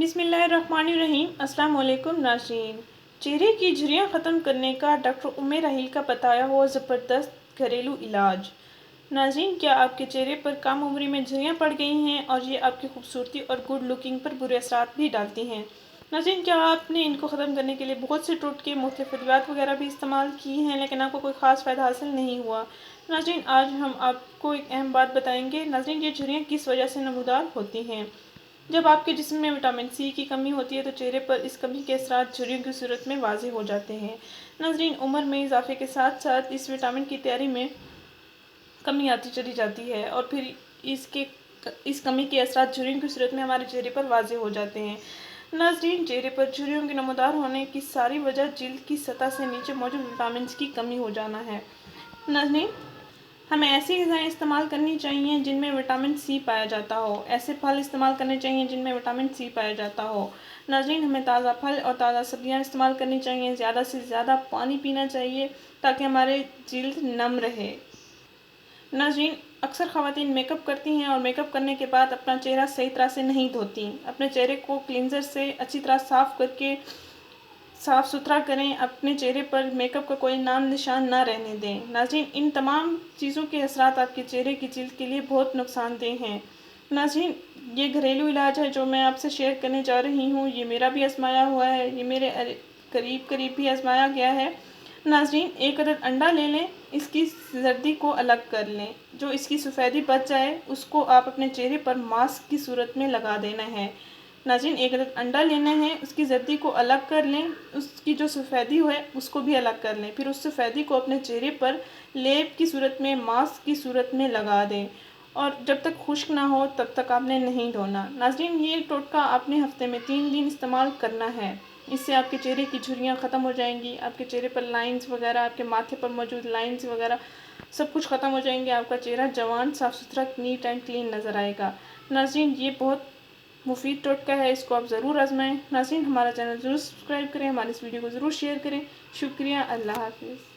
بسم اللہ الرحمن الرحیم۔ السلام علیکم ناظرین۔ چہرے کی جھریاں ختم کرنے کا ڈاکٹر ام رحیل کا بتایا ہوا زبردست گھریلو علاج۔ ناظرین، کیا آپ کے چہرے پر کم عمری میں جھریاں پڑ گئی ہیں اور یہ آپ کی خوبصورتی اور گڈ لکنگ پر برے اثرات بھی ڈالتی ہیں؟ ناظرین، کیا آپ نے ان کو ختم کرنے کے لیے بہت سے ٹوٹکے، مختلف ادویات وغیرہ بھی استعمال کی ہیں لیکن آپ کو کوئی خاص فائدہ حاصل نہیں ہوا؟ ناظرین، آج ہم آپ کو ایک اہم بات بتائیں گے۔ ناظرین، یہ جھریاں کس وجہ سے نمودار ہوتی ہیں؟ جب آپ کے جسم میں وٹامن سی کی کمی ہوتی ہے تو چہرے پر اس کمی کے اثرات جھریوں کی صورت میں واضح ہو جاتے ہیں۔ ناظرین، عمر میں اضافے کے ساتھ ساتھ اس وٹامن کی تیاری میں کمی آتی چلی جاتی ہے اور پھر اس کمی کے اثرات جھریوں کی صورت میں ہمارے چہرے پر واضح ہو جاتے ہیں۔ ناظرین، چہرے پر جھریوں کے نمودار ہونے کی ساری وجہ جلد کی سطح سے نیچے موجود وٹامنز کی کمی ہو جانا ہے۔ ناظرین، ہمیں ایسی غذائیں استعمال کرنی چاہیے جن میں وٹامن سی پایا جاتا ہو۔ ایسے پھل استعمال کرنے چاہیے جن میں وٹامن سی پایا جاتا ہو۔ ناظرین، ہمیں تازہ پھل اور تازہ سبزیاں استعمال کرنی چاہیے۔ زیادہ سے زیادہ پانی پینا چاہیے تاکہ ہمارے جلد نم رہے۔ ناظرین، اکثر خواتین میک اپ کرتی ہیں اور میک اپ کرنے کے بعد اپنا چہرہ صحیح طرح سے نہیں دھوتی۔ اپنے چہرے کو کلینزر سے اچھی طرح صاف کر کے صاف ستھرا کریں۔ اپنے چہرے پر میک اپ کا کوئی نام نشان نہ رہنے دیں۔ ناظرین، ان تمام چیزوں کے اثرات آپ کے چہرے کی جلد کے لیے بہت نقصان دہ ہیں۔ ناظرین، یہ گھریلو علاج ہے جو میں آپ سے شیئر کرنے جا رہی ہوں۔ یہ میرا بھی آزمایا ہوا ہے، یہ میرے قریب بھی آزمایا گیا ہے۔ ناظرین، ایک عدد انڈا لے لیں، اس کی زردی کو الگ کر لیں۔ جو اس کی سفیدی بچ جائے اس کو آپ اپنے چہرے پر ماسک کی صورت میں لگا دینا ہے۔ ناظرین، ایک عدد انڈا لینا ہے، اس کی زردی کو الگ کر لیں، اس کی جو سفیدی ہے اس کو بھی الگ کر لیں، پھر اس سفیدی کو اپنے چہرے پر لیپ کی صورت میں، ماسک کی صورت میں لگا دیں اور جب تک خشک نہ ہو تب تک آپ نے نہیں دھونا۔ ناظرین، یہ ٹوٹکا آپ نے ہفتے میں 3 دن استعمال کرنا ہے۔ اس سے آپ کے چہرے کی جھریاں ختم ہو جائیں گی، آپ کے چہرے پر لائنز وغیرہ، آپ کے ماتھے پر موجود لائنز وغیرہ سب کچھ ختم ہو جائیں گے۔ آپ کا چہرہ جوان، صاف ستھرا، نیٹ اینڈ کلین نظر آئے گا۔ ناظرین، یہ بہت مفید ٹوٹکا ہے، اس کو آپ ضرور آزمائیں۔ ناظرین، ہمارا چینل ضرور سبسکرائب کریں، ہماری اس ویڈیو کو ضرور شیئر کریں۔ شکریہ، اللہ حافظ۔